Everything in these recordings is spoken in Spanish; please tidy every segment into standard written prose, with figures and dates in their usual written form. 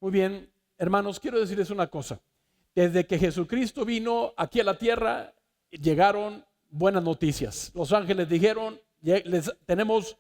Muy bien, hermanos, quiero decirles una cosa. Desde que Jesucristo vino aquí a la tierra, llegaron buenas noticias. Los ángeles dijeron, tenemos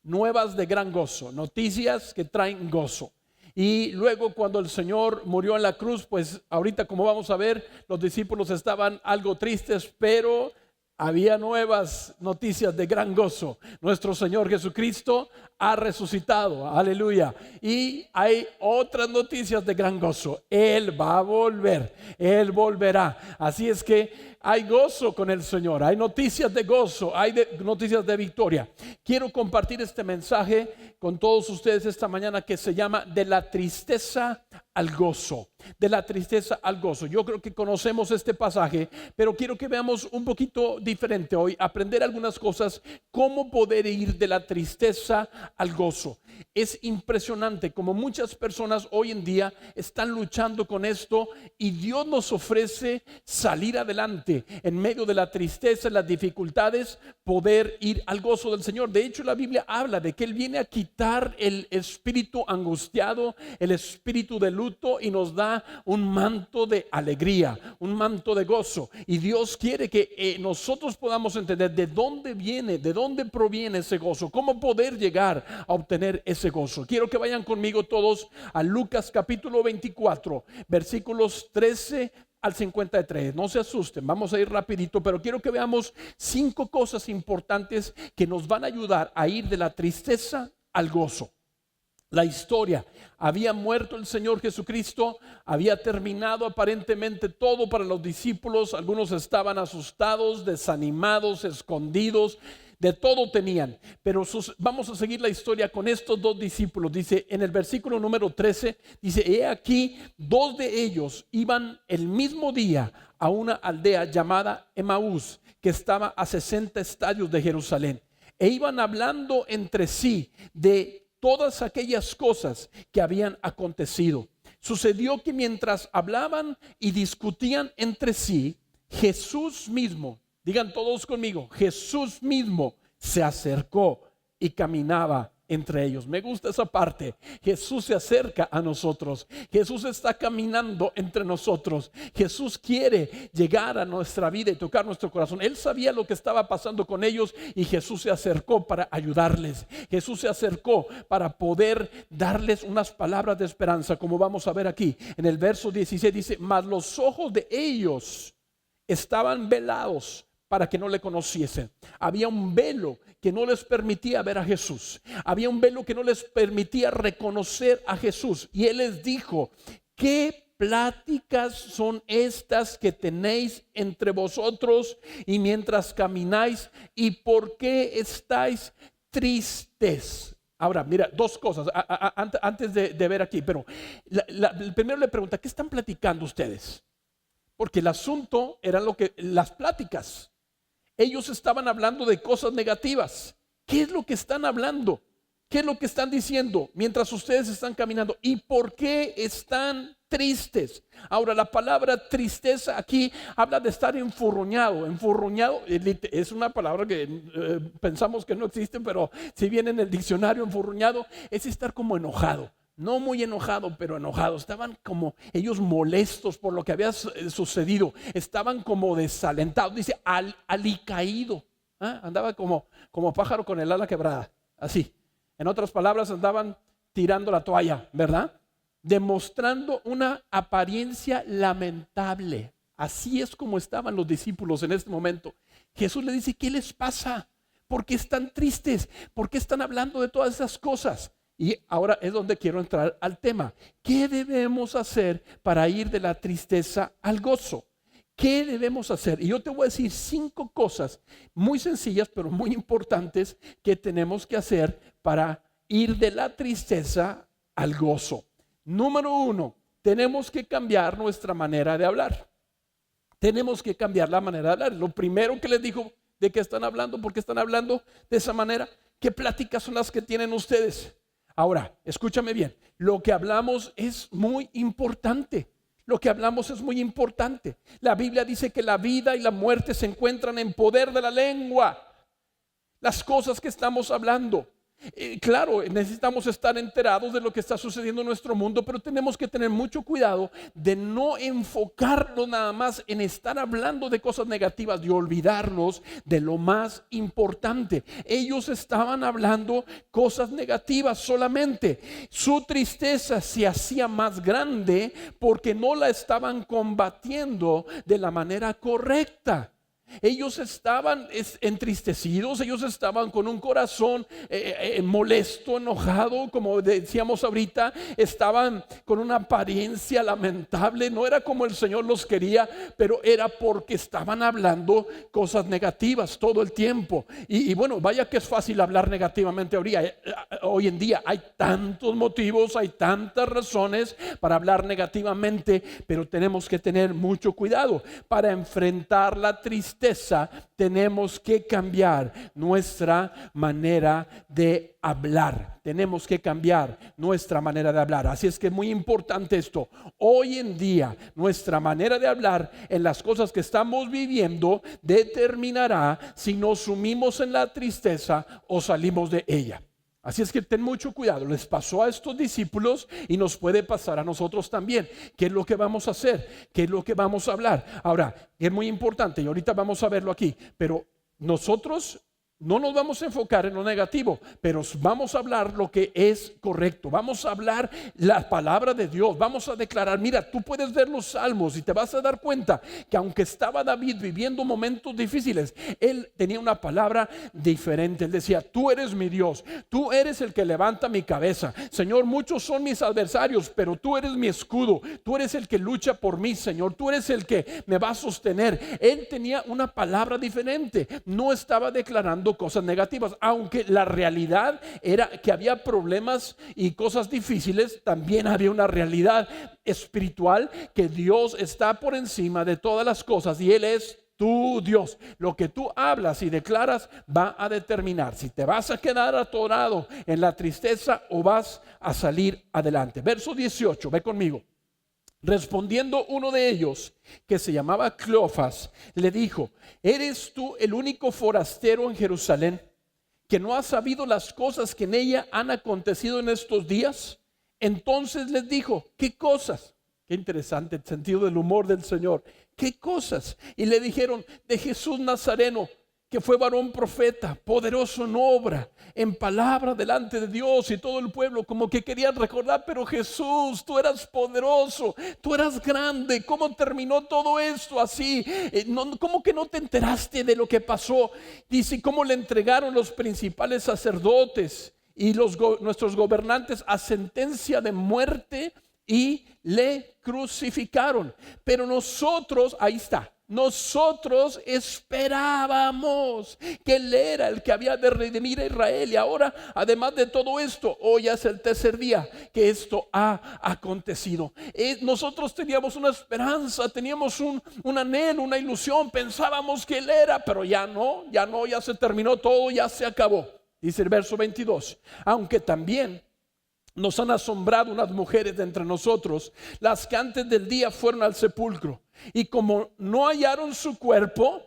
nuevas de gran gozo, noticias que traen gozo. Y luego cuando el Señor murió en la cruz, pues ahorita como vamos a ver, los discípulos estaban algo tristes, pero había nuevas noticias de gran gozo. Nuestro Señor Jesucristo ha resucitado, aleluya. Y hay otras noticias de gran gozo. Él va a volver, Él volverá. Así es que hay gozo con el Señor, hay noticias de gozo, hay noticias de victoria. Quiero compartir este mensaje con todos ustedes esta mañana que se llama de la tristeza al gozo. De la tristeza al gozo. Yo creo que conocemos este pasaje, pero quiero que veamos un poquito diferente hoy, aprender algunas cosas, cómo poder ir de la tristeza al gozo. Es impresionante como muchas personas hoy en día están luchando con esto y Dios nos ofrece salir adelante en medio de la tristeza, las dificultades, poder ir al gozo del Señor. De hecho, la Biblia habla de que Él viene a quitar el espíritu angustiado, el espíritu de luto y nos da un manto de alegría, un manto de gozo. Y Dios quiere que nosotros podamos entender de dónde viene, de dónde proviene ese gozo, cómo poder llegar a obtener ese gozo. Quiero que vayan conmigo todos a Lucas capítulo 24, versículos 13 al 53. No se asusten, vamos a ir rapidito, pero quiero que veamos 5 cosas importantes que nos van a ayudar a ir de la tristeza al gozo. La historia, había muerto el Señor Jesucristo, había terminado aparentemente todo para los discípulos. Algunos estaban asustados, desanimados, escondidos, de todo tenían. Pero vamos a seguir la historia con estos 2 discípulos. Dice en el versículo número 13, dice: he aquí 2 de ellos iban el mismo día a una aldea llamada Emaús, que estaba a 60 estadios de Jerusalén, e iban hablando entre sí de todas aquellas cosas que habían acontecido. Sucedió que mientras hablaban y discutían entre sí, Jesús mismo, digan todos conmigo, Jesús mismo se acercó y caminaba entre ellos. Me gusta esa parte. Jesús se acerca a nosotros. Jesús está caminando entre nosotros. Jesús quiere llegar a nuestra vida y tocar nuestro corazón. Él sabía lo que estaba pasando con ellos y Jesús se acercó para ayudarles. Jesús se acercó para poder darles unas palabras de esperanza, como vamos a ver aquí. En el verso 16 dice: mas los ojos de ellos estaban velados para que no le conociesen. Había un velo que no les permitía ver a Jesús. Había un velo que no les permitía reconocer a Jesús. Y Él les dijo: ¿qué pláticas son estas que tenéis entre vosotros y mientras camináis? ¿Y por qué estáis tristes? Ahora, mira, 2 cosas antes de ver aquí. Pero primero le pregunta: ¿qué están platicando ustedes? Porque el asunto era las pláticas. Ellos estaban hablando de cosas negativas. ¿Qué es lo que están hablando? ¿Qué es lo que están diciendo mientras ustedes están caminando? ¿Y por qué están tristes? Ahora, la palabra tristeza aquí habla de estar enfurruñado. Enfurruñado es una palabra que pensamos que no existe, pero si viene en el diccionario, enfurruñado es estar como enojado. No muy enojado, pero enojado. Estaban como ellos molestos por lo que había sucedido. Estaban como desalentados. Dice alicaído. Andaba como pájaro con el ala quebrada. Así. En otras palabras, andaban tirando la toalla, ¿verdad? Demostrando una apariencia lamentable. Así es como estaban los discípulos en este momento. Jesús le dice: ¿qué les pasa? ¿Por qué están tristes? ¿Por qué están hablando de todas esas cosas? Y ahora es donde quiero entrar al tema. ¿Qué debemos hacer para ir de la tristeza al gozo? ¿Qué debemos hacer? Y yo te voy a decir 5 cosas muy sencillas, pero muy importantes que tenemos que hacer para ir de la tristeza al gozo. Número 1, tenemos que cambiar nuestra manera de hablar. Tenemos que cambiar la manera de hablar. Lo primero que les dijo: ¿de qué están hablando? ¿Por qué están hablando de esa manera? ¿Qué pláticas son las que tienen ustedes? Ahora, escúchame bien, lo que hablamos es muy importante. Lo que hablamos es muy importante. La Biblia dice que la vida y la muerte se encuentran en poder de la lengua. Las cosas que estamos hablando. Claro, necesitamos estar enterados de lo que está sucediendo en nuestro mundo, pero tenemos que tener mucho cuidado de no enfocarnos nada más en estar hablando de cosas negativas y olvidarnos de lo más importante. Ellos estaban hablando cosas negativas solamente. Su tristeza se hacía más grande porque no la estaban combatiendo de la manera correcta. Ellos estaban entristecidos, ellos estaban con un corazón molesto, enojado, como decíamos ahorita, estaban con una apariencia lamentable. No era como el Señor los quería, pero era porque estaban hablando cosas negativas todo el tiempo. Y bueno, vaya que es fácil hablar negativamente hoy en día. Hay tantos motivos, hay tantas razones para hablar negativamente, pero tenemos que tener mucho cuidado para enfrentar la tristeza. Tenemos que cambiar nuestra manera de hablar. Tenemos que cambiar nuestra manera de hablar. Así es que es muy importante esto. Hoy en día, nuestra manera de hablar en las cosas que estamos viviendo determinará si nos sumimos en la tristeza o salimos de ella. Así es que ten mucho cuidado. Les pasó a estos discípulos y nos puede pasar a nosotros también. ¿Qué es lo que vamos a hacer? ¿Qué es lo que vamos a hablar? Ahora, es muy importante y ahorita vamos a verlo aquí, pero nosotros no nos vamos a enfocar en lo negativo, pero vamos a hablar lo que es correcto. Vamos a hablar la palabra de Dios. Vamos a declarar, mira, tú puedes ver los salmos y te vas a dar cuenta que aunque estaba David viviendo momentos difíciles, él tenía una palabra diferente. Él decía, tú eres mi Dios, tú eres el que levanta mi cabeza. Señor, muchos son mis adversarios, pero tú eres mi escudo. Tú eres el que lucha por mí, Señor. Tú eres el que me va a sostener. Él tenía una palabra diferente. No estaba declarando cosas negativas, aunque la realidad era que había problemas y cosas difíciles. También había una realidad espiritual, que Dios está por encima de todas las cosas y Él es tu Dios. Lo que tú hablas y declaras va a determinar si te vas a quedar atorado en la tristeza o vas a salir adelante. Verso 18, ve conmigo. Respondiendo uno de ellos, que se llamaba Cleofas, le dijo, ¿eres tú el único forastero en Jerusalén que no ha sabido las cosas que en ella han acontecido en estos días? Entonces les dijo, ¿qué cosas? Qué interesante el sentido del humor del Señor. ¿Qué cosas? Y le dijeron, de Jesús Nazareno, que fue varón profeta, poderoso en obra, en palabra delante de Dios y todo el pueblo, como que querían recordar, pero Jesús, tú eras poderoso, tú eras grande. ¿Cómo terminó todo esto así? ¿Cómo que no te enteraste de lo que pasó? Dice, ¿cómo le entregaron los principales sacerdotes y nuestros gobernantes a sentencia de muerte y le crucificaron? Pero nosotros, ahí está, nosotros esperábamos que Él era el que había de redimir a Israel. Y ahora, además de todo esto, hoy es el tercer día que esto ha acontecido. Nosotros teníamos una esperanza, teníamos un anhelo, una ilusión. Pensábamos que Él era, pero ya no, ya se terminó todo, ya se acabó. Dice el verso 22, aunque también nos han asombrado unas mujeres de entre nosotros, las que antes del día fueron al sepulcro, y como no hallaron su cuerpo,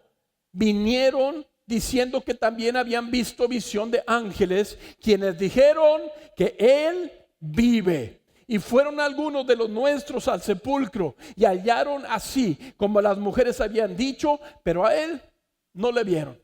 vinieron diciendo que también habían visto visión de ángeles, quienes dijeron que Él vive. Y fueron algunos de los nuestros al sepulcro y hallaron así como las mujeres habían dicho, pero a Él no le vieron.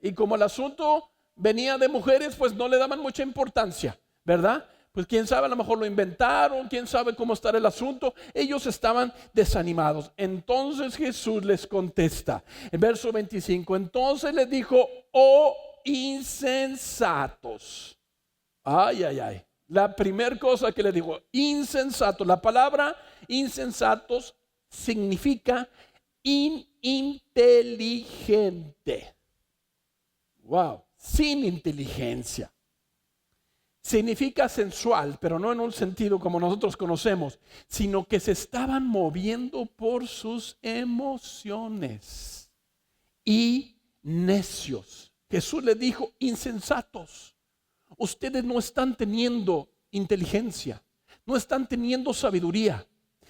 Y como el asunto venía de mujeres, pues no le daban mucha importancia, ¿verdad? Pues quién sabe, a lo mejor lo inventaron, quién sabe cómo estará el asunto. Ellos estaban desanimados. Entonces Jesús les contesta en verso 25, entonces les dijo, oh insensatos. Ay. La primera cosa que le dijo, insensatos. La palabra insensatos significa ininteligente. Wow, sin inteligencia. Significa sensual, pero no en un sentido como nosotros conocemos, sino que se estaban moviendo por sus emociones y necios. Jesús le dijo, insensatos, ustedes no están teniendo inteligencia, no están teniendo sabiduría,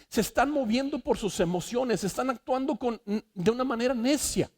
se están moviendo por sus emociones, están actuando de una manera necia.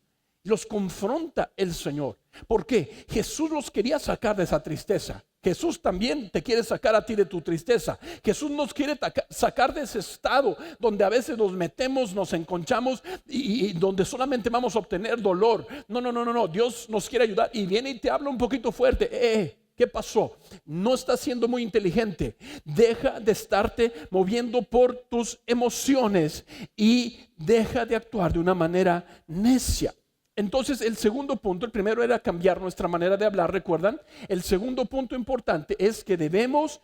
Los confronta el Señor. ¿Por qué? Jesús los quería sacar de esa tristeza. Jesús también te quiere sacar a ti de tu tristeza. Jesús nos quiere sacar de ese estado donde a veces nos metemos, nos enconchamos y donde solamente vamos a obtener dolor. No. Dios nos quiere ayudar y viene y te habla un poquito fuerte. ¿Qué pasó? No estás siendo muy inteligente. Deja de estarte moviendo por tus emociones y deja de actuar de una manera necia. Entonces el segundo punto, el primero era cambiar nuestra manera de hablar, ¿recuerdan? El segundo punto importante es que debemos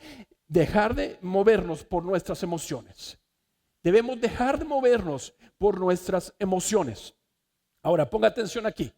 dejar de movernos por nuestras emociones. Debemos dejar de movernos por nuestras emociones. Ahora, ponga atención aquí.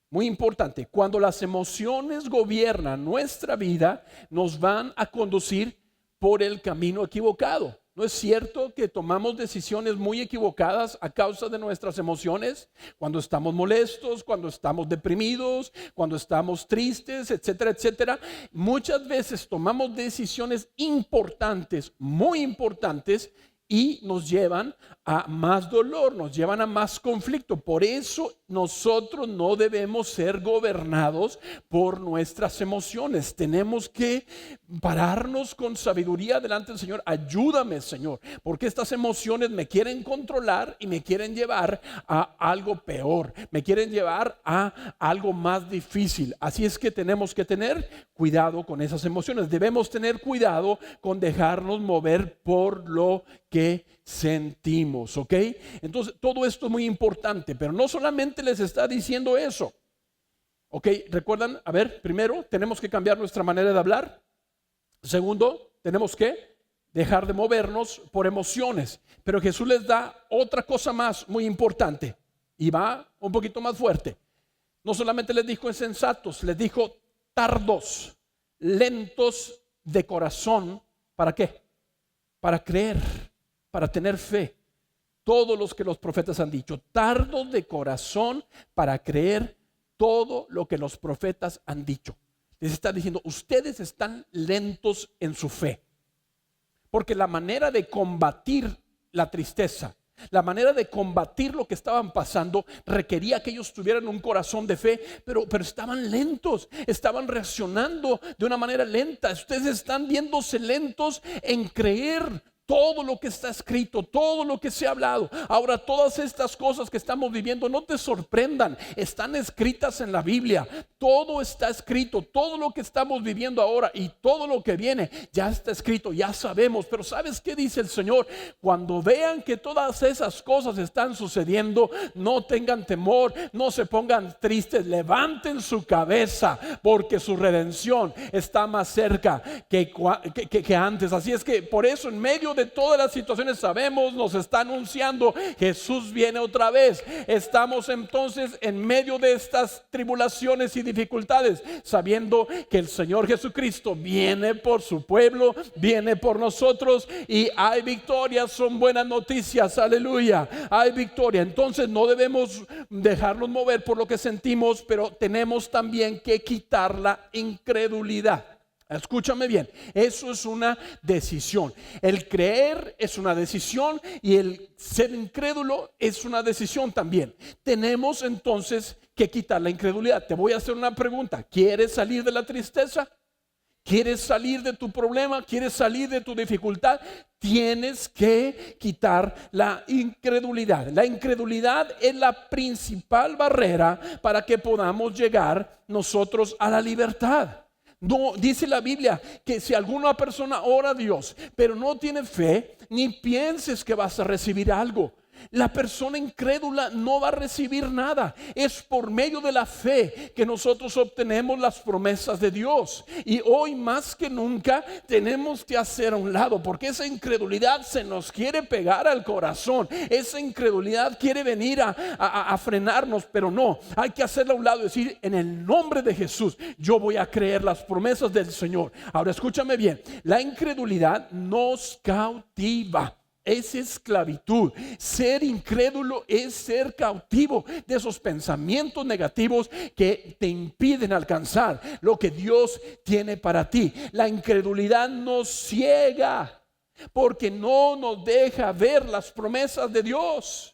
Muy importante, cuando las emociones gobiernan nuestra vida, nos van a conducir por el camino equivocado. ¿No es cierto que tomamos decisiones muy equivocadas a causa de nuestras emociones? Cuando estamos molestos, cuando estamos deprimidos, cuando estamos tristes, etcétera, etcétera. Muchas veces tomamos decisiones importantes, muy importantes, y nos llevan a más dolor, nos llevan a más conflicto. Por eso nosotros no debemos ser gobernados por nuestras emociones. Tenemos que pararnos con sabiduría delante del Señor. Ayúdame, Señor, porque estas emociones me quieren controlar y me quieren llevar a algo peor, me quieren llevar a algo más difícil. Así es que tenemos que tener cuidado con esas emociones. Debemos tener cuidado con dejarnos mover por lo que sentimos, ¿ok? Entonces todo esto es muy importante, pero no solamente les está diciendo eso, ¿ok? ¿Recuerdan? A ver, primero tenemos que cambiar nuestra manera de hablar. Segundo, tenemos que dejar de movernos por emociones. Pero Jesús les da otra cosa más muy importante y va un poquito más fuerte. No solamente les dijo insensatos, les dijo tardos, lentos de corazón. ¿Para qué? Para creer, para tener fe. Todos los que los profetas han dicho, tardos de corazón para creer todo lo que los profetas han dicho. Les está diciendo, ustedes están lentos en su fe. Porque la manera de combatir la tristeza, la manera de combatir lo que estaban pasando requería que ellos tuvieran un corazón de fe, pero estaban lentos, estaban reaccionando de una manera lenta. Ustedes están viéndose lentos en creer todo lo que está escrito, todo lo que se ha hablado. Ahora, todas estas cosas que estamos viviendo, no te sorprendan, están escritas en la Biblia. Todo está escrito, todo lo que estamos viviendo ahora y todo lo que viene ya está escrito, ya sabemos. Pero ¿sabes qué dice el Señor? Cuando vean que todas esas cosas están sucediendo, no tengan temor, no se pongan tristes, levanten su cabeza, porque su redención está más cerca que antes. Así es que por eso, en medio de todas las situaciones, sabemos, nos está anunciando, Jesús viene otra vez. Estamos entonces en medio de estas tribulaciones y dificultades, sabiendo que el Señor Jesucristo viene por su pueblo, viene por nosotros y hay victoria. Son buenas noticias, aleluya, hay victoria. Entonces no debemos dejarnos mover por lo que sentimos, pero tenemos también que quitar la incredulidad. Escúchame bien, eso es una decisión. El creer es una decisión y el ser incrédulo es una decisión también. Tenemos entonces que quitar la incredulidad. Te voy a hacer una pregunta. ¿Quieres salir de la tristeza? ¿Quieres salir de tu problema? ¿Quieres salir de tu dificultad? Tienes que quitar la incredulidad. La incredulidad es la principal barrera para que podamos llegar nosotros a la libertad. No, dice la Biblia que si alguna persona ora a Dios, pero no tiene fe, ni pienses que vas a recibir algo. La persona incrédula no va a recibir nada. Es por medio de la fe que nosotros obtenemos las promesas de Dios. Y hoy más que nunca tenemos que hacer a un lado, porque esa incredulidad se nos quiere pegar al corazón. Esa incredulidad quiere venir a frenarnos, pero no, hay que hacerla a un lado y decir, en el nombre de Jesús yo voy a creer las promesas del Señor. Ahora escúchame bien, la incredulidad nos cautiva. Es esclavitud. Ser incrédulo es ser cautivo de esos pensamientos negativos que te impiden alcanzar lo que Dios tiene para ti. La incredulidad nos ciega porque no nos deja ver las promesas de Dios.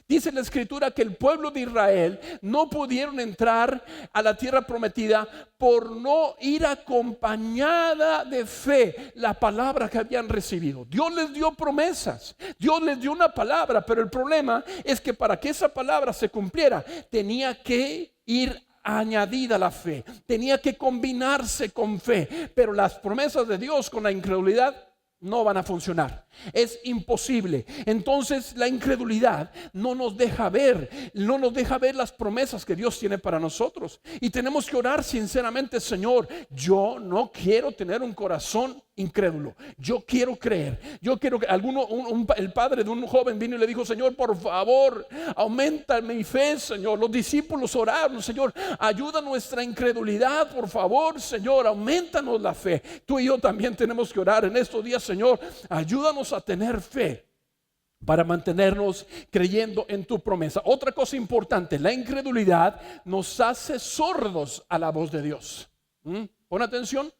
Dice la Escritura que el pueblo de Israel no pudieron entrar a la tierra prometida por no ir acompañada de fe la palabra que habían recibido. Dios les dio promesas, Dios les dio una palabra, pero el problema es que para que esa palabra se cumpliera tenía que ir añadida la fe, tenía que combinarse con fe, pero las promesas de Dios con la incredulidad no van a funcionar, es imposible. Entonces la incredulidad no nos deja ver las promesas que Dios tiene para nosotros, y tenemos que orar sinceramente: Señor, yo no quiero tener un corazón incrédulo, yo quiero creer. Yo quiero que el padre de un joven vino y le dijo: Señor, por favor, aumenta mi fe, Señor. Los discípulos oraron: Señor, ayuda nuestra incredulidad, por favor, Señor, aumentanos la fe. Tú y yo también tenemos que orar en estos días: Señor, ayúdanos a tener fe para mantenernos creyendo en tu promesa. Otra cosa importante: la incredulidad nos hace sordos a la voz de Dios. Pon atención.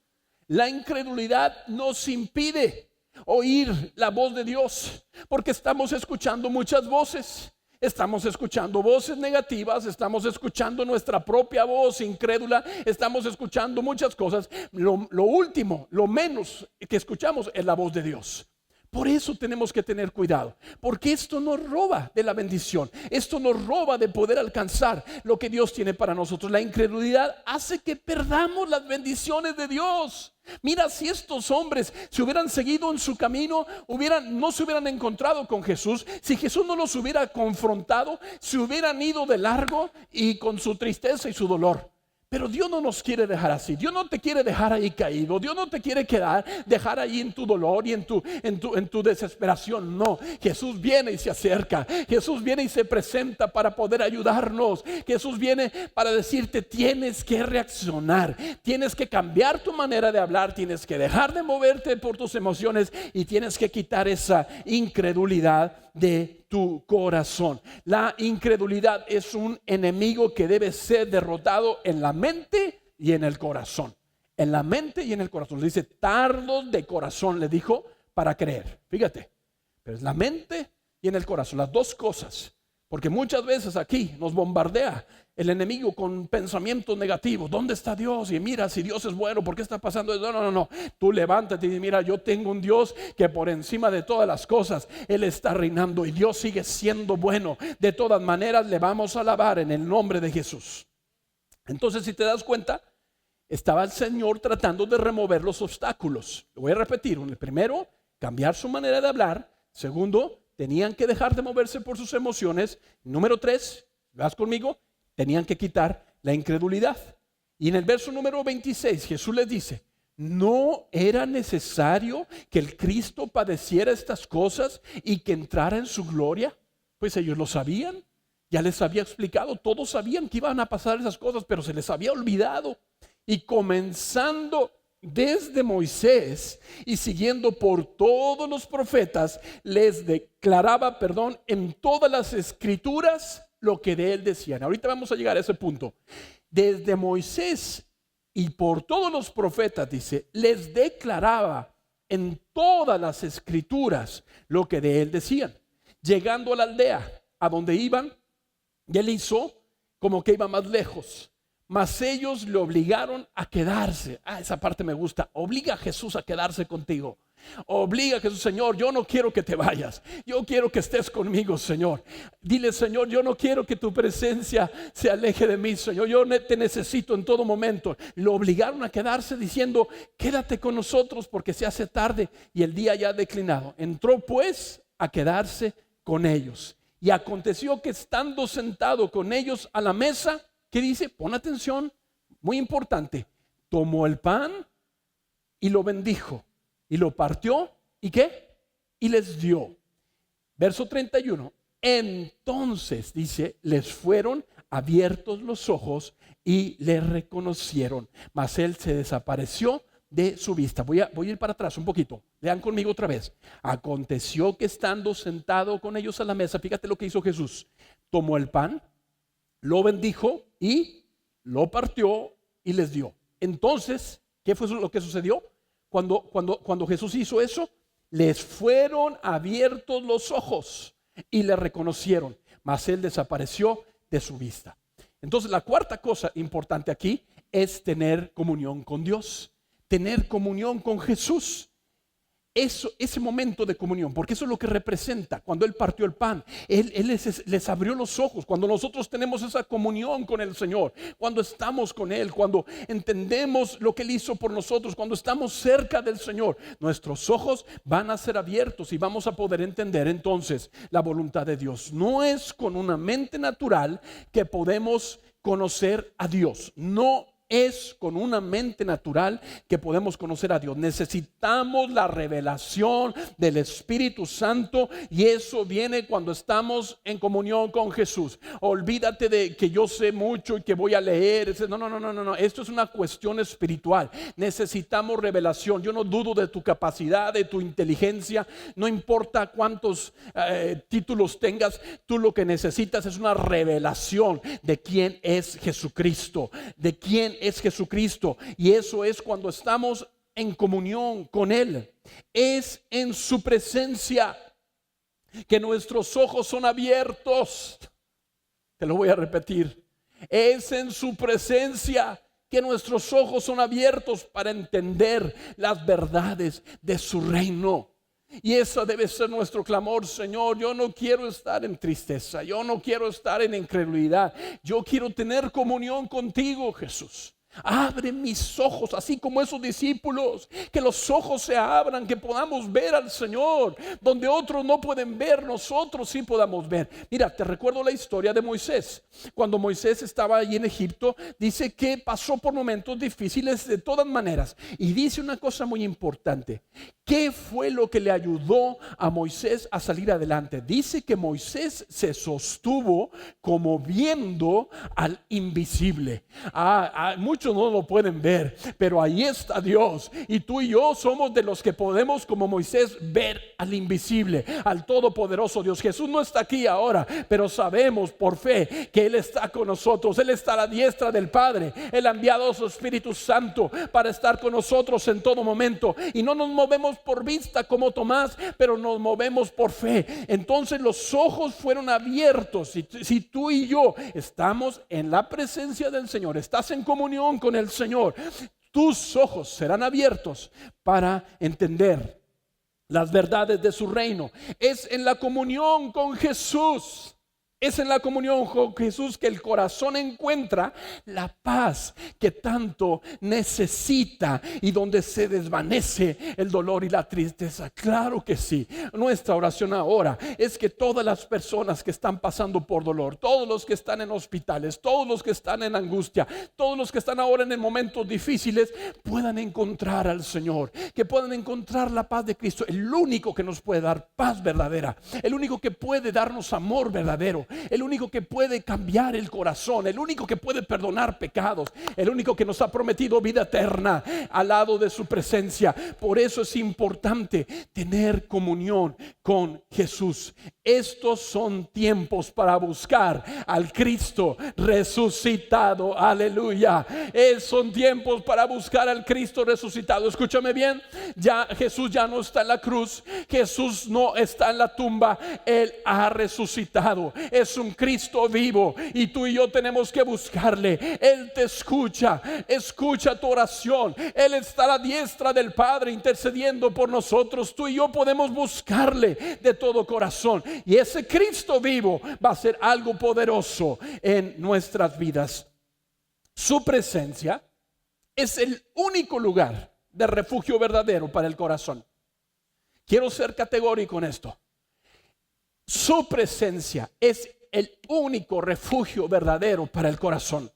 La incredulidad nos impide oír la voz de Dios, porque estamos escuchando muchas voces. Estamos escuchando voces negativas, estamos escuchando nuestra propia voz incrédula, estamos escuchando muchas cosas. Lo último, lo menos que escuchamos es la voz de Dios. Por eso tenemos que tener cuidado, porque esto nos roba de la bendición, esto nos roba de poder alcanzar lo que Dios tiene para nosotros. La incredulidad hace que perdamos las bendiciones de Dios. Mira, si estos hombres se hubieran seguido en su camino, no se hubieran encontrado con Jesús, si Jesús no los hubiera confrontado, se hubieran ido de largo y con su tristeza y su dolor. Pero Dios no nos quiere dejar así. Dios no te quiere dejar ahí caído. Dios no te quiere dejar ahí en tu dolor y en tu desesperación. No, Jesús viene y se acerca. Jesús viene y se presenta para poder ayudarnos. Jesús viene para decirte: tienes que reaccionar, tienes que cambiar tu manera de hablar, tienes que dejar de moverte por tus emociones y tienes que quitar esa incredulidad de tu corazón. La incredulidad es un enemigo que debe ser derrotado en la mente y en el corazón. En la mente y en el corazón. Le dice: tardos de corazón, le dijo, para creer. Fíjate, pero es la mente y en el corazón, las dos cosas. Porque muchas veces aquí nos bombardea el enemigo con pensamientos negativos. ¿Dónde está Dios? Y mira, si Dios es bueno, ¿por qué está pasando eso? No. Tú levántate y mira, yo tengo un Dios que por encima de todas las cosas, Él está reinando y Dios sigue siendo bueno. De todas maneras, le vamos a alabar en el nombre de Jesús. Entonces, si te das cuenta, estaba el Señor tratando de remover los obstáculos. Lo voy a repetir. El primero, cambiar su manera de hablar. Segundo, tenían que dejar de moverse por sus emociones. Número 3, ¿vas conmigo? Tenían que quitar la incredulidad. Y en el verso número 26 Jesús les dice: ¿no era necesario que el Cristo padeciera estas cosas y que entrara en su gloria? Pues ellos lo sabían, ya les había explicado, todos sabían que iban a pasar esas cosas, pero se les había olvidado. Y comenzando desde Moisés y siguiendo por todos los profetas, les declaraba, en todas las escrituras lo que de él decían. Ahorita vamos a llegar a ese punto. Desde Moisés y por todos los profetas, dice, les declaraba en todas las escrituras lo que de él decían. Llegando a la aldea a donde iban, y él hizo como que iba más lejos, mas ellos le obligaron a quedarse. Esa parte me gusta. Obliga a Jesús a quedarse contigo. Obliga a Jesús: Señor, yo no quiero que te vayas, yo quiero que estés conmigo, Señor. Dile: Señor, yo no quiero que tu presencia se aleje de mí, Señor, yo te necesito en todo momento. Lo obligaron a quedarse diciendo: quédate con nosotros porque se hace tarde y el día ya ha declinado. Entró pues a quedarse con ellos. Y aconteció que estando sentado con ellos a la mesa, ¿qué dice? Pon atención, muy importante. Tomó el pan y lo bendijo y lo partió. ¿Y qué? Y les dio. Verso 31. Entonces, dice, les fueron abiertos los ojos y le reconocieron, mas él se desapareció de su vista. Voy a ir para atrás un poquito. Lean conmigo otra vez. Aconteció que estando sentado con ellos a la mesa, fíjate lo que hizo Jesús. Tomó el pan, lo bendijo y lo partió y les dio. Entonces, ¿qué fue lo que sucedió? Cuando Jesús hizo eso, les fueron abiertos los ojos. y le reconocieron, mas él desapareció de su vista. Entonces la cuarta cosa importante aquí es tener comunión con Dios, tener comunión con Jesús. Ese momento de comunión, porque eso es lo que representa cuando Él partió el pan. Él les abrió los ojos. Cuando nosotros tenemos esa comunión con el Señor, cuando estamos con Él, cuando entendemos lo que Él hizo por nosotros, cuando estamos cerca del Señor, nuestros ojos van a ser abiertos y vamos a poder entender entonces la voluntad de Dios. No es con una mente natural que podemos conocer a Dios. No es con una mente natural que podemos conocer a Dios. Necesitamos la revelación del Espíritu Santo, y eso viene cuando estamos en comunión con Jesús. Olvídate de que yo sé mucho y que voy a leer. No. Esto es una cuestión espiritual. Necesitamos revelación. Yo no dudo de tu capacidad, de tu inteligencia. No importa cuántos títulos tengas. Tú lo que necesitas es una revelación de quién es Jesucristo, de quién es Jesucristo. Y eso es cuando estamos en comunión con Él. Es en su presencia que nuestros ojos son abiertos. Te lo voy a repetir. Es en su presencia que nuestros ojos son abiertos para entender las verdades de su reino. Y eso debe ser nuestro clamor: Señor, yo no quiero estar en tristeza, yo no quiero estar en incredulidad, yo quiero tener comunión contigo, Jesús. Abre mis ojos, así como esos discípulos, que los ojos se abran, que podamos ver al Señor. Donde otros no pueden ver, nosotros sí podamos ver. Mira, te recuerdo la historia de Moisés. Cuando Moisés estaba allí en Egipto, dice que pasó por momentos difíciles de todas maneras. Y dice una cosa muy importante: ¿qué fue lo que le ayudó a Moisés a salir adelante? Dice que Moisés se sostuvo como viendo al invisible. Muchos no lo pueden ver, pero ahí está Dios. Y tú y yo somos de los que podemos, como Moisés, ver al invisible, al todopoderoso Dios. Jesús no está aquí ahora, pero sabemos por fe que Él está con nosotros. Él está a la diestra del Padre. Él ha enviado a su Espíritu Santo para estar con nosotros en todo momento. Y no nos movemos por vista como Tomás, pero nos movemos por fe. Entonces los ojos fueron abiertos. Si tú y yo estamos en la presencia del Señor, estás en comunión con el Señor, tus ojos serán abiertos para entender las verdades de su reino. Es en la comunión con Jesús. Es en la comunión con Jesús que el corazón encuentra la paz que tanto necesita y donde se desvanece el dolor y la tristeza. Claro que sí. Nuestra oración ahora es que todas las personas que están pasando por dolor, todos los que están en hospitales, todos los que están en angustia, todos los que están ahora en momentos difíciles, puedan encontrar al Señor, que puedan encontrar la paz de Cristo, el único que nos puede dar paz verdadera, el único que puede darnos amor verdadero, el único que puede cambiar el corazón, el único que puede perdonar pecados, el único que nos ha prometido vida eterna al lado de su presencia. Por eso es importante tener comunión con Jesús. Estos son tiempos para buscar al Cristo resucitado. Aleluya. Son tiempos para buscar al Cristo resucitado. Escúchame bien. Jesús ya no está en la cruz. Jesús no está en la tumba. Él ha resucitado. Es un Cristo vivo y tú y yo tenemos que buscarle. Él te escucha tu oración. Él está a la diestra del Padre intercediendo por nosotros. Tú y yo podemos buscarle de todo corazón, y ese Cristo vivo va a ser algo poderoso en nuestras vidas. Su presencia es el único lugar de refugio verdadero para el corazón. Quiero ser categórico en esto. Su presencia es el único refugio verdadero para el corazón.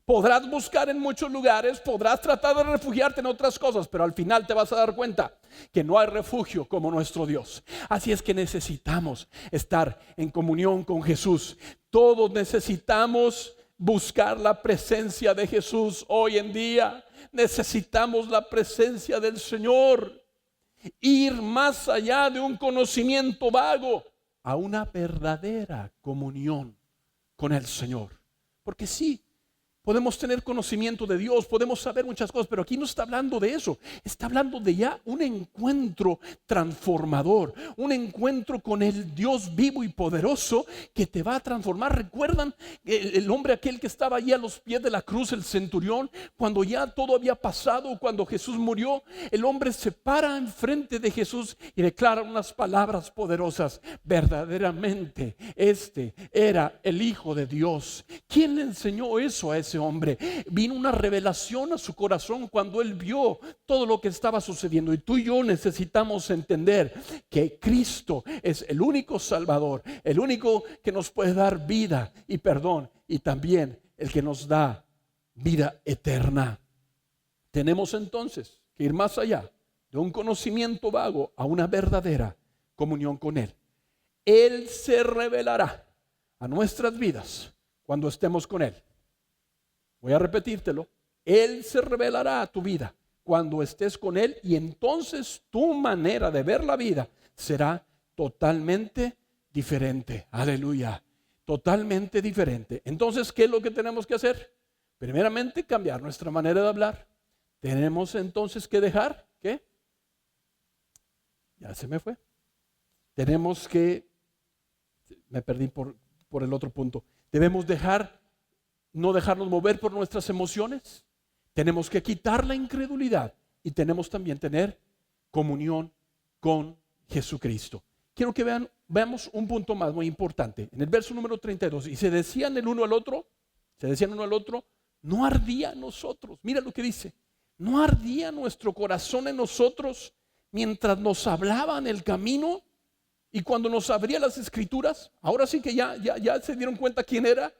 Podrás buscar en muchos lugares, podrás tratar de refugiarte en otras cosas, pero al final te vas a dar cuenta que no hay refugio como nuestro Dios. Así es que necesitamos estar en comunión con Jesús. Todos necesitamos buscar la presencia de Jesús hoy en día. Necesitamos la presencia del Señor. Ir más allá de un conocimiento vago a una verdadera comunión con el Señor. Porque sí, podemos tener conocimiento de Dios, podemos saber muchas cosas, pero aquí no está hablando de eso. Está hablando de ya un encuentro transformador, un encuentro con el Dios vivo y poderoso que te va a transformar. ¿Recuerdan el hombre aquel que estaba allí a los pies de la cruz, el centurión, cuando ya todo había pasado, cuando Jesús murió? El hombre se para enfrente de Jesús y declara unas palabras poderosas: verdaderamente este era el Hijo de Dios. ¿Quién le enseñó eso a ese hombre? Vino una revelación a su corazón cuando él vio todo lo que estaba sucediendo. Y tú y yo necesitamos entender que Cristo es el único Salvador, el único que nos puede dar vida y perdón, y también el que nos da vida eterna. Tenemos entonces que ir más allá de un conocimiento vago a una verdadera comunión con Él. Él se revelará a nuestras vidas cuando estemos con Él. Voy a repetírtelo: Él se revelará a tu vida cuando estés con Él, y entonces tu manera de ver la vida será totalmente diferente. Aleluya, totalmente diferente. Entonces, ¿qué es lo que tenemos que hacer? Primeramente, cambiar nuestra manera de hablar. Tenemos entonces que dejar, ¿qué? Ya se me fue. Tenemos que, me perdí por el otro punto. Debemos no dejarnos mover por nuestras emociones. Tenemos que quitar la incredulidad y tenemos también tener comunión con Jesucristo. Quiero que veamos un punto más muy importante. En el verso número 32, y se decían el uno al otro, no ardía en nosotros. Mira lo que dice: no ardía nuestro corazón en nosotros mientras nos hablaba en el camino y cuando nos abría las escrituras. Ahora sí que ya se dieron cuenta quién era.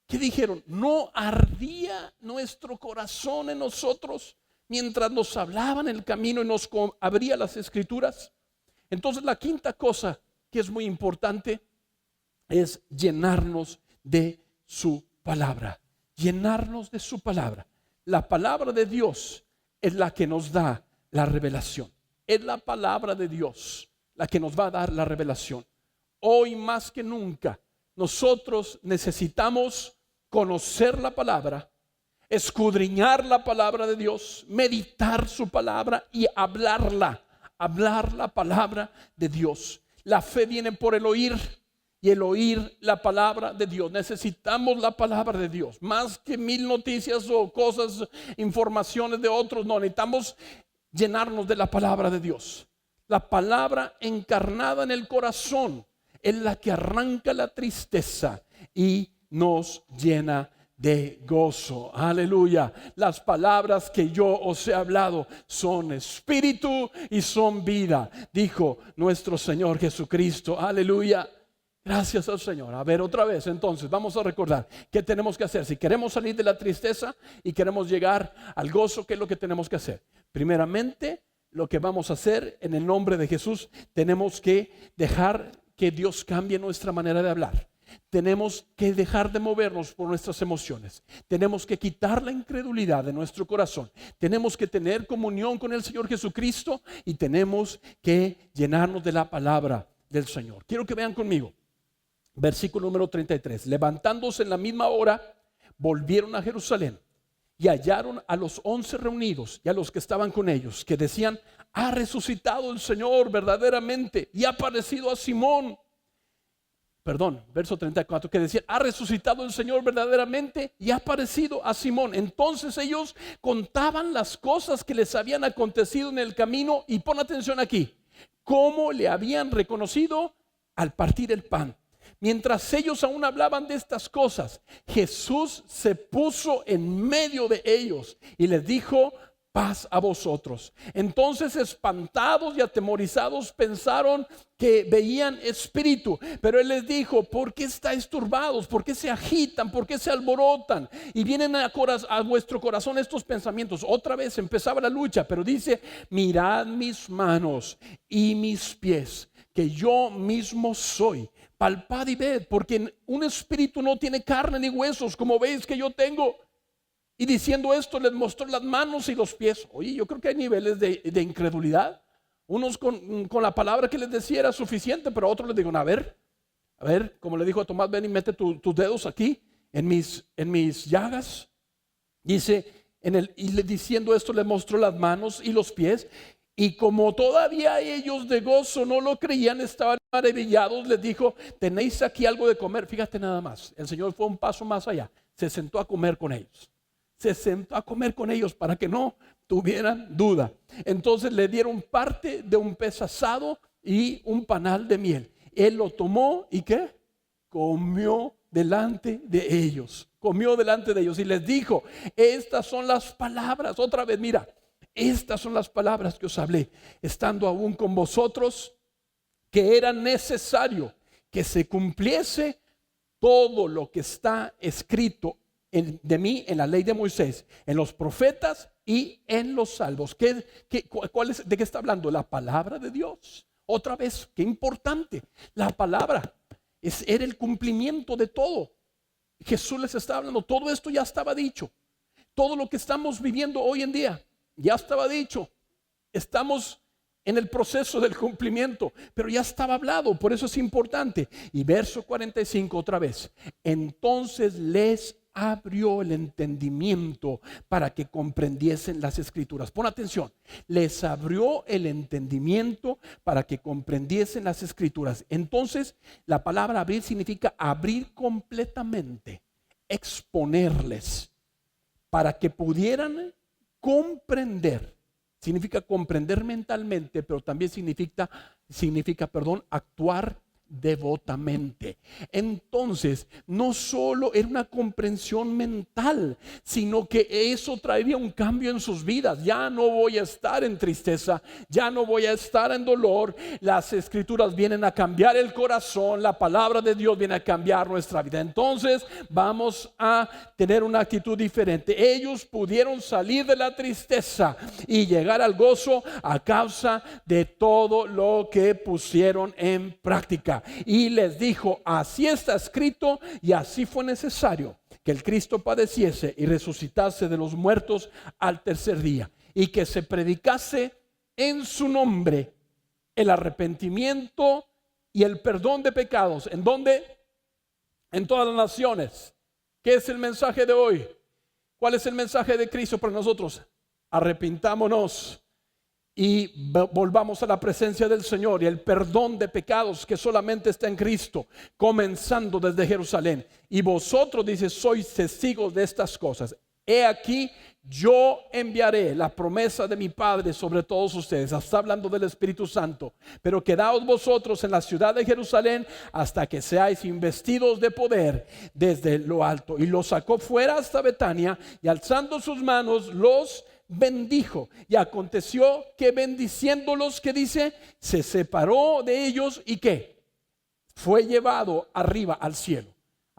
¿Qué dijeron? No ardía nuestro corazón en nosotros mientras nos hablaba en el camino y nos abría las escrituras. Entonces, la quinta cosa que es muy importante es llenarnos de su palabra. Llenarnos de su palabra. La palabra de Dios es la que nos da la revelación. Es la palabra de Dios la que nos va a dar la revelación. Hoy más que nunca nosotros necesitamos conocer la palabra, escudriñar la palabra de Dios, meditar su palabra y hablar la palabra de Dios. La fe viene por el oír y el oír la palabra de Dios. Necesitamos la palabra de Dios, más que mil noticias o cosas, informaciones de otros. No, necesitamos llenarnos de la palabra de Dios. La palabra encarnada en el corazón es la que arranca la tristeza y nos llena de gozo. Aleluya. Las palabras que yo os he hablado son espíritu y son vida, dijo nuestro Señor Jesucristo. Aleluya. Gracias al Señor. A ver, otra vez, entonces vamos a recordar qué tenemos que hacer. Si queremos salir de la tristeza y queremos llegar al gozo, ¿qué es lo que tenemos que hacer? Primeramente, lo que vamos a hacer en el nombre de Jesús, tenemos que dejar que Dios cambie nuestra manera de hablar. Tenemos que dejar de movernos por nuestras emociones. Tenemos que quitar la incredulidad de nuestro corazón. Tenemos que tener comunión con el Señor Jesucristo y tenemos que llenarnos de la palabra del Señor. Quiero que vean conmigo. Versículo número 33. Levantándose en la misma hora, volvieron a Jerusalén y hallaron a los 11 reunidos y a los que estaban con ellos, que decían: ha resucitado el Señor verdaderamente y ha aparecido a Simón. Verso 34, que decían: ha resucitado el Señor verdaderamente y ha aparecido a Simón. Entonces ellos contaban las cosas que les habían acontecido en el camino, y pon atención aquí, cómo le habían reconocido al partir el pan. Mientras ellos aún hablaban de estas cosas, Jesús se puso en medio de ellos y les dijo: paz a vosotros. Entonces, espantados y atemorizados, pensaron que veían espíritu, pero Él les dijo: ¿por qué estáis turbados? ¿Por qué se agitan? ¿Por qué se alborotan? Y vienen a vuestro corazón estos pensamientos. Otra vez empezaba la lucha, pero dice: mirad mis manos y mis pies, que yo mismo soy. Palpad y ved, porque un espíritu no tiene carne ni huesos, como veis que yo tengo. Y diciendo esto, les mostró las manos y los pies. Oye, yo creo que hay niveles de incredulidad. Unos con la palabra que les decía era suficiente, pero otros les dijeron: a ver, como le dijo a Tomás: ven y mete tus dedos aquí en mis llagas. Dice, diciendo esto, le mostró las manos y los pies. Y como todavía ellos de gozo no lo creían, estaban maravillados, les dijo, ¿tenéis aquí algo de comer? Fíjate nada más, el Señor fue un paso más allá, se sentó a comer con ellos. Se sentó a comer con ellos para que no tuvieran duda. Entonces le dieron parte de un pez asado y un panal de miel. Él lo tomó y ¿qué? Comió delante de ellos. Comió delante de ellos y les dijo, estas son las palabras. Otra vez, mira, estas son las palabras que os hablé, estando aún con vosotros, que era necesario que se cumpliese todo lo que está escrito de mí en la ley de Moisés, en los profetas y en los salmos. ¿De qué está hablando? La palabra de Dios. Otra vez, qué importante. La palabra era el cumplimiento de todo. Jesús les está hablando, todo esto ya estaba dicho. Todo lo que estamos viviendo hoy en día ya estaba dicho. Estamos en el proceso del cumplimiento, pero ya estaba hablado, por eso es importante. Y verso 45 otra vez. Entonces les abrió el entendimiento para que comprendiesen las escrituras. Pon atención, les abrió el entendimiento para que comprendiesen las escrituras. Entonces la palabra abrir significa abrir completamente, exponerles para que pudieran comprender. Significa comprender mentalmente, pero también significa, actuar devotamente. Entonces, no solo era una comprensión mental, sino que eso traería un cambio en sus vidas. Ya no voy a estar en tristeza, ya no voy a estar en dolor. Las escrituras vienen a cambiar el corazón, la palabra de Dios viene a cambiar nuestra vida. Entonces, vamos a tener una actitud diferente. Ellos pudieron salir de la tristeza y llegar al gozo a causa de todo lo que pusieron en práctica. Y les dijo, así está escrito y así fue necesario que el Cristo padeciese y resucitase de los muertos al tercer día, y que se predicase en su nombre el arrepentimiento y el perdón de pecados. ¿En dónde? En todas las naciones. ¿Qué es el mensaje de hoy? ¿Cuál es el mensaje de Cristo para nosotros? Arrepintámonos y volvamos a la presencia del Señor y el perdón de pecados que solamente está en Cristo, comenzando desde Jerusalén. Y vosotros, dice, sois testigos de estas cosas. He aquí, yo enviaré la promesa de mi Padre sobre todos ustedes. Está hablando del Espíritu Santo. Pero quedaos vosotros en la ciudad de Jerusalén hasta que seáis investidos de poder desde lo alto. Y los sacó fuera hasta Betania y alzando sus manos los bendijo. Y aconteció que bendiciéndolos, que dice, se separó de ellos y que fue llevado arriba al cielo.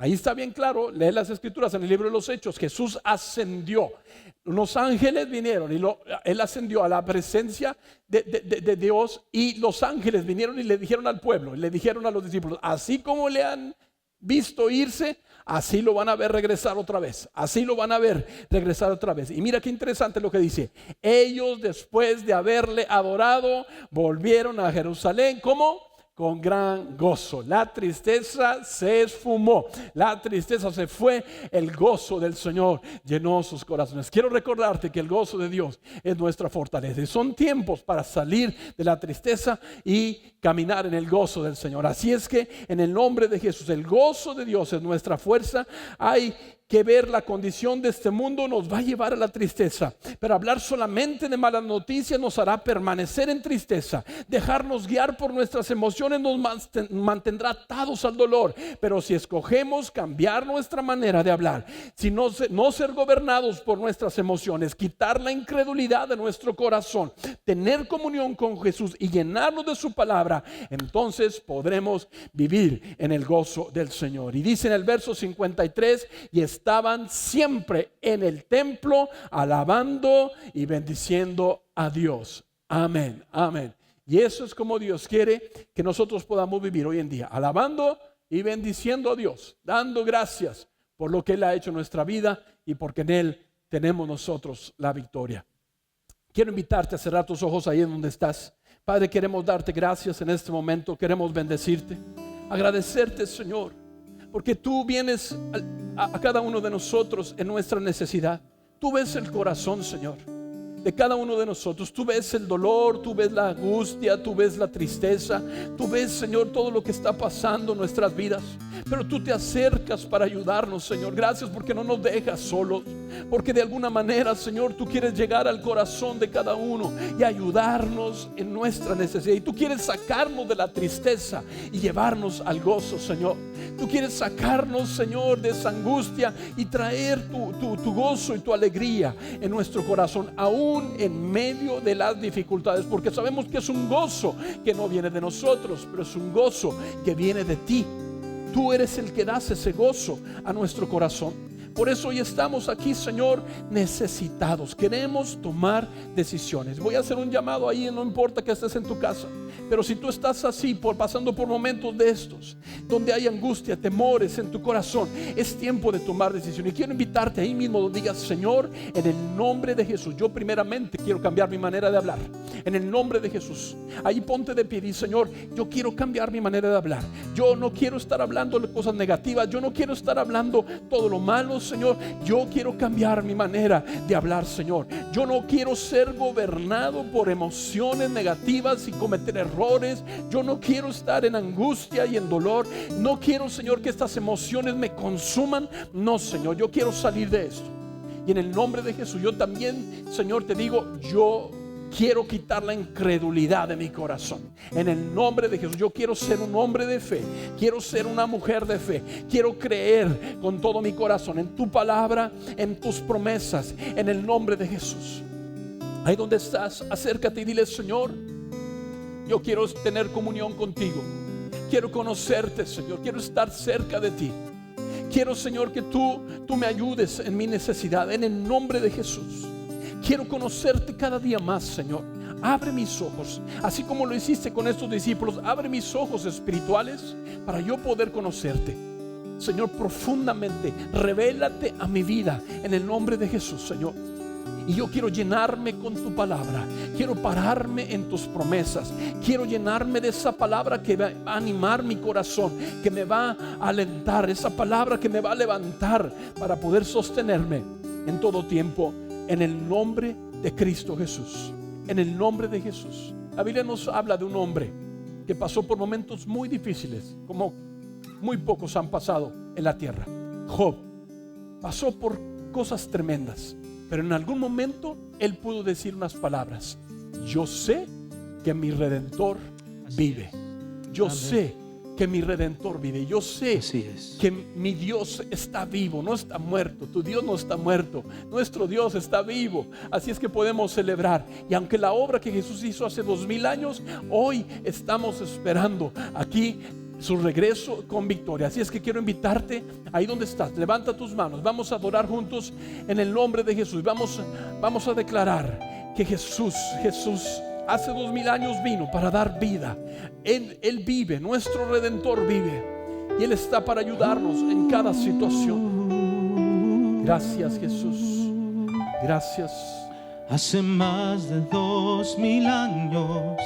Ahí está bien claro, lee las escrituras en el libro de los Hechos. Jesús ascendió, los ángeles vinieron y él ascendió a la presencia de Dios, y los ángeles vinieron y le dijeron al pueblo, le dijeron a los discípulos, así como le han visto irse, así lo van a ver regresar otra vez. Así lo van a ver regresar otra vez. Y mira qué interesante lo que dice. Ellos, después de haberle adorado, volvieron a Jerusalén. ¿Cómo? Con gran gozo. La tristeza se esfumó, la tristeza se fue, el gozo del Señor llenó sus corazones. Quiero recordarte que el gozo de Dios es nuestra fortaleza, y son tiempos para salir de la tristeza y caminar en el gozo del Señor. Así es que en el nombre de Jesús, el gozo de Dios es nuestra fuerza. Hay que ver la condición de este mundo nos va a llevar a la tristeza, pero hablar solamente de malas noticias nos hará permanecer en tristeza. Dejarnos guiar por nuestras emociones nos mantendrá atados al dolor. Pero si escogemos cambiar nuestra manera de hablar, si no ser gobernados por nuestras emociones, quitar la incredulidad de nuestro corazón, tener comunión con Jesús y llenarnos de su palabra, entonces podremos vivir en el gozo del Señor. Y dice en el verso 53, y estaban siempre en el templo alabando y bendiciendo a Dios. Amén, amén. Y eso es como Dios quiere que nosotros podamos vivir hoy en día, alabando y bendiciendo a Dios, dando gracias por lo que Él ha hecho en nuestra vida y porque en Él tenemos nosotros la victoria. Quiero invitarte a cerrar tus ojos ahí en donde estás. Padre, queremos darte gracias en este momento, queremos bendecirte, agradecerte, Señor, porque tú vienes a cada uno de nosotros en nuestra necesidad. Tú ves el corazón, Señor, de cada uno de nosotros. Tú ves el dolor, tú ves la angustia, tú ves la tristeza, tú ves, Señor, todo lo que está pasando en nuestras vidas. Pero tú te acercas para ayudarnos, Señor. Gracias porque no nos dejas solos, porque de alguna manera, Señor, tú quieres llegar al corazón de cada uno y ayudarnos en nuestra necesidad. Y tú quieres sacarnos de la tristeza y llevarnos al gozo, Señor. Tú quieres sacarnos, Señor, de esa angustia y traer tu gozo y tu alegría en nuestro corazón, aún en medio de las dificultades, porque sabemos que es un gozo que no viene de nosotros, pero es un gozo que viene de ti. Tú eres el que das ese gozo a nuestro corazón. Por eso hoy estamos aquí, Señor, necesitados. Queremos tomar decisiones. Voy a hacer un llamado ahí, no importa que estés en tu casa, pero si tú estás así, pasando por momentos de estos, donde hay angustia, temores en tu corazón, es tiempo de tomar decisiones. Y quiero invitarte ahí mismo donde digas: Señor, en el nombre de Jesús, yo primeramente quiero cambiar mi manera de hablar. En el nombre de Jesús, ahí ponte de pie y Señor, yo quiero cambiar mi manera de hablar. Yo no quiero estar hablando de cosas negativas, yo no quiero estar hablando todo lo malo, Señor. Yo quiero cambiar mi manera de hablar, Señor. Yo no quiero ser gobernado por emociones negativas y cometer errores. Yo no quiero estar en angustia y en dolor. No quiero, Señor, que estas emociones me consuman. No, Señor, yo quiero salir de esto. Y en el nombre de Jesús, yo también, Señor, te digo, yo quiero quitar la incredulidad de mi corazón. En el nombre de Jesús, yo quiero ser un hombre de fe. Quiero ser una mujer de fe. Quiero creer con todo mi corazón en tu palabra, en tus promesas. En el nombre de Jesús. Ahí donde estás, acércate y dile: Señor, yo quiero tener comunión contigo. Quiero conocerte, Señor. Quiero estar cerca de ti. Quiero, Señor, que tú me ayudes en mi necesidad. En el nombre de Jesús. Quiero conocerte cada día más, Señor. Abre mis ojos, así como lo hiciste con estos discípulos. Abre mis ojos espirituales para yo poder conocerte, Señor, profundamente. Revélate a mi vida en el nombre de Jesús, Señor. Y yo quiero llenarme con tu palabra. Quiero pararme en tus promesas. Quiero llenarme de esa palabra que va a animar mi corazón, que me va a alentar. Esa palabra que me va a levantar para poder sostenerme en todo tiempo. En el nombre de Cristo Jesús. En el nombre de Jesús. La Biblia nos habla de un hombre que pasó por momentos muy difíciles, como muy pocos han pasado en la tierra. Job pasó por cosas tremendas, pero en algún momento él pudo decir unas palabras: yo sé que mi Redentor vive. Yo sé que mi Redentor vive. Yo sé que mi Dios está vivo, no está muerto. Tu Dios no está muerto, nuestro Dios está vivo. Así es que podemos celebrar. Y aunque la obra que Jesús hizo hace 2000 años, hoy estamos esperando aquí su regreso con victoria. Así es que quiero invitarte ahí donde estás. Levanta tus manos. Vamos a adorar juntos en el nombre de Jesús. Vamos a declarar que Jesús hace 2000 años vino para dar vida. Él vive, nuestro Redentor vive. Y Él está para ayudarnos en cada situación. Gracias, Jesús. Gracias. Hace más de 2000 años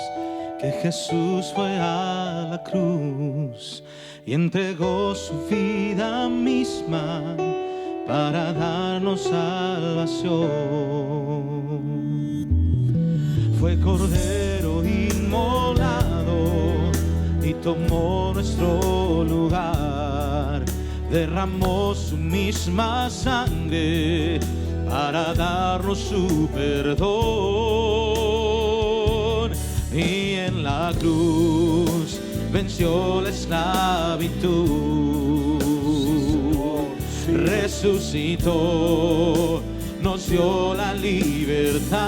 que Jesús fue a la cruz y entregó su vida misma para darnos salvación. Fue cordero inmolado y tomó nuestro lugar. Derramó su misma sangre para darnos su perdón. Y en la cruz venció la esclavitud. Resucitó, nos dio la libertad.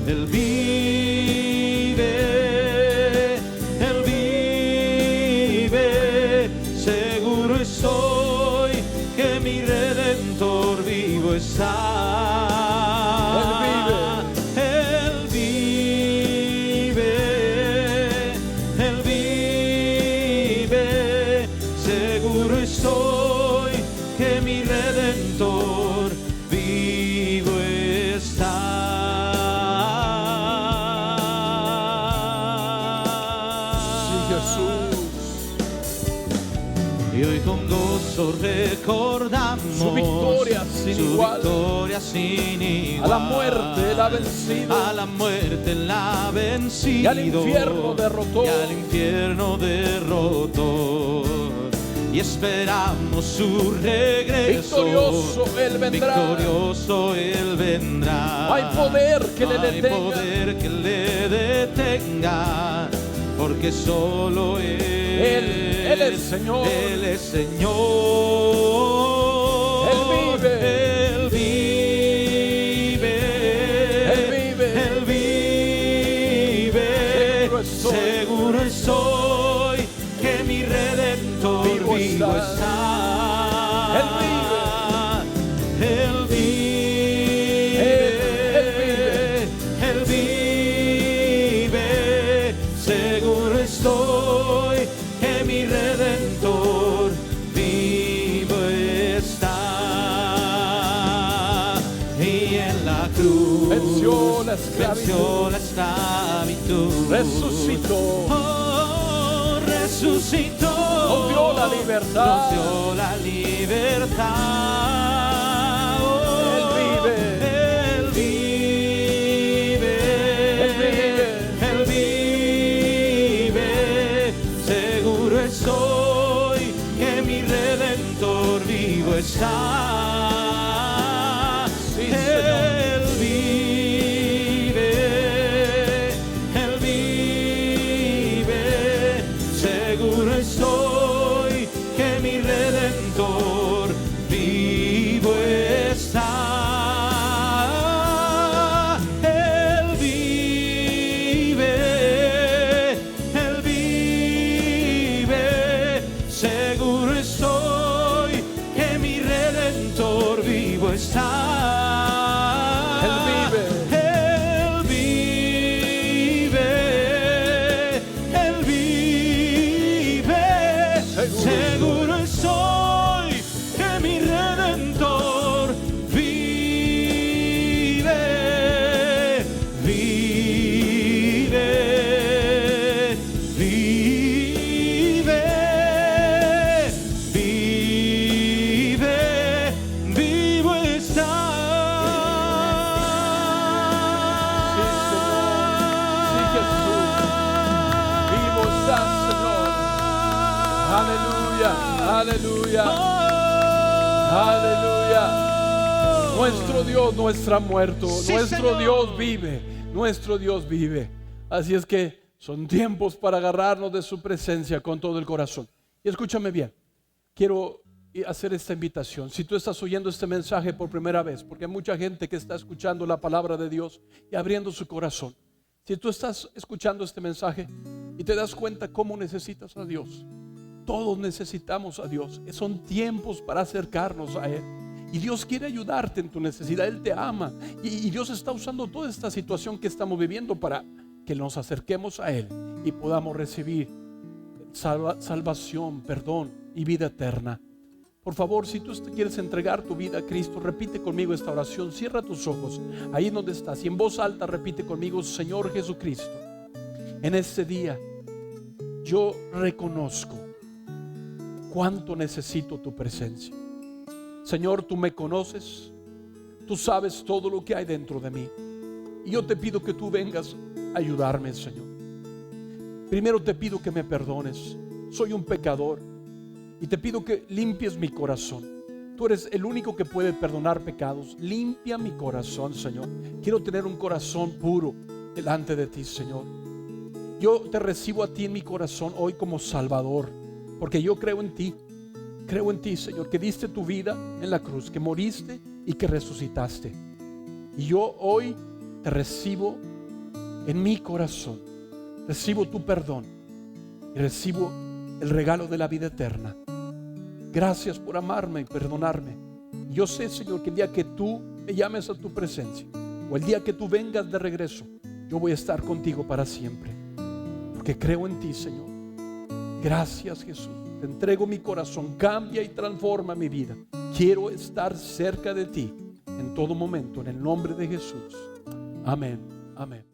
Él vive, seguro estoy que mi Redentor vivo está. Él vive, seguro estoy que mi Redentor vivo está. Sí, Jesús. Y hoy con gozo recordamos Su victoria sin su igual. victoria sin igual. A la muerte Él ha vencido. A la muerte Él ha vencido. Y al infierno derrotó. Y al infierno derrotó. Y esperamos su regreso. Victorioso Él vendrá. Victorioso Él vendrá. No hay poder que No le hay detenga. poder que le detenga, porque solo Él es Señor. Él es Señor. Él vive. Él vive. Él vive. Él vive. Seguro estoy que mi Redentor Vivo vivo está. está. Él vive. Él vive. Él vive. Seguro estoy que mi Redentor vivo está. Y en la cruz Venció la esclavitud. venció la esclavitud. Resucitó. Oh, resucitó. Nos dio la libertad. Nos dio la libertad. Oh, Él vive. Él vive. Él vive. Él vive. Seguro estoy que mi Redentor vivo está. Sí, Él Señor. vive. Él vive. Seguro estoy que mi Redentor vivo está. Él vive. Él vive. Seguro estoy que mi Redentor vivo está. Él vive. Él vive. Él vive. Seguro estoy que mi Redentor vive. Vive. Vive. Vive. Vivo está. Sí, Señor. Sí, Jesús. Vivo estás, Señor. Aleluya. Aleluya. Aleluya. Nuestro Dios no está muerto. Sí, Nuestro Señor. Dios vive. Nuestro Dios vive. Así es que son tiempos para agarrarnos de su presencia con todo el corazón. Y escúchame bien. Quiero hacer esta invitación. Si tú estás oyendo este mensaje por primera vez, porque hay mucha gente que está escuchando la palabra de Dios y abriendo su corazón. Si tú estás escuchando este mensaje y te das cuenta cómo necesitas a Dios, todos necesitamos a Dios. Son tiempos para acercarnos a Él. Y Dios quiere ayudarte en tu necesidad. Él te ama. Y Dios está usando toda esta situación que estamos viviendo para que nos acerquemos a Él y podamos recibir salvación, perdón y vida eterna. Por favor, si tú quieres entregar tu vida a Cristo, repite conmigo esta oración. Cierra tus ojos ahí donde estás y en voz alta repite conmigo: Señor Jesucristo, en este día yo reconozco cuánto necesito tu presencia. Señor, tú me conoces, tú sabes todo lo que hay dentro de mí. Y yo te pido que tú vengas a ayudarme, Señor. Primero te pido que me perdones. Soy un pecador y te pido que limpies mi corazón. Tú eres el único que puede perdonar pecados. Limpia mi corazón, Señor. Quiero tener un corazón puro delante de ti, Señor. Yo te recibo a ti en mi corazón hoy como Salvador, porque yo creo en ti. Creo en ti, Señor, que diste tu vida en la cruz, que moriste y que resucitaste. Y yo hoy te recibo en mi corazón. Recibo tu perdón y recibo el regalo de la vida eterna. Gracias por amarme y perdonarme. Yo sé, Señor, que el día que tú me llames a tu presencia o el día que tú vengas de regreso, yo voy a estar contigo para siempre, porque creo en ti, Señor. Gracias, Jesús. Te entrego mi corazón. Cambia y transforma mi vida. Quiero estar cerca de ti en todo momento, en el nombre de Jesús. Amén. Amén.